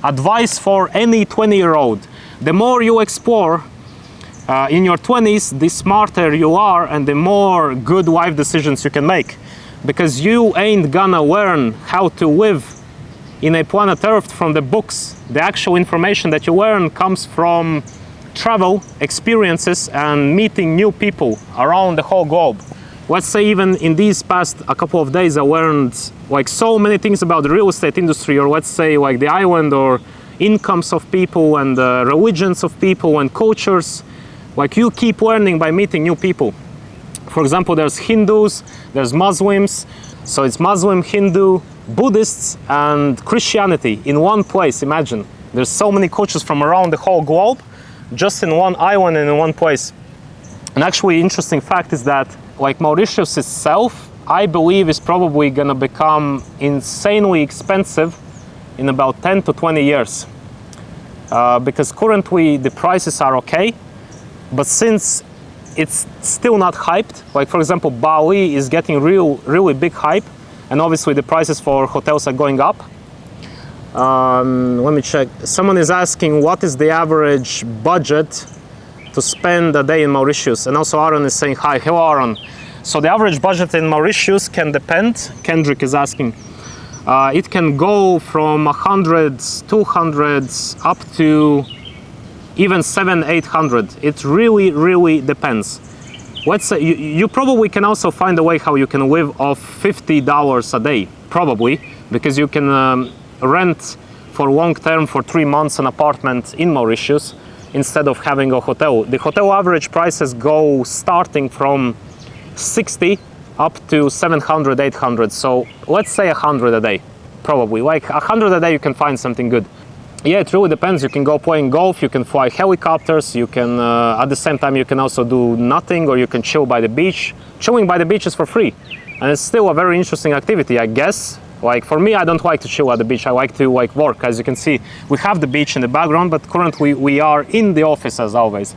advice for any 20-year-old. The more you explore in your 20s, the smarter you are and the more good life decisions you can make. Because you ain't gonna learn how to live in a planet Earth from the books. The actual information that you learn comes from travel, experiences, and meeting new people around the whole globe. Let's say even in these past a couple of days I learned like so many things about the real estate industry, or let's say like the island, or incomes of people and religions of people and cultures. Like you keep learning by meeting new people. For example, there's Hindus, there's Muslims, so it's Muslim, Hindu, Buddhists and Christianity in one place. Imagine, there's so many cultures from around the whole globe just in one island and in one place. And actually interesting fact is that like Mauritius itself, I believe is probably gonna become insanely expensive in about 10 to 20 years. Because currently the prices are okay, but since it's still not hyped, like for example Bali is getting really big hype, and obviously the prices for hotels are going up. Let me check. Someone is asking what is the average budget to spend a day in Mauritius, and also Aaron is saying hi. Hello Aaron. So the average budget in Mauritius can depend. Kendrick is asking. It can go from 100s, 200s up to even 700-800. It really depends. Let's say you probably can also find a way how you can live off $50 a day, probably, because you can rent for long term for 3 months an apartment in Mauritius instead of having a hotel. The hotel average prices go starting from 60 up to 700, 800. So let's say 100 a day, probably. Like 100 a day you can find something good. Yeah, it really depends. You can go playing golf, you can fly helicopters, you can, at the same time you can also do nothing, or you can chill by the beach. Chilling by the beach is for free. And it's still a very interesting activity, I guess. Like for me, I don't like to chill at the beach. I like to work. As you can see, we have the beach in the background, but currently we are in the office as always.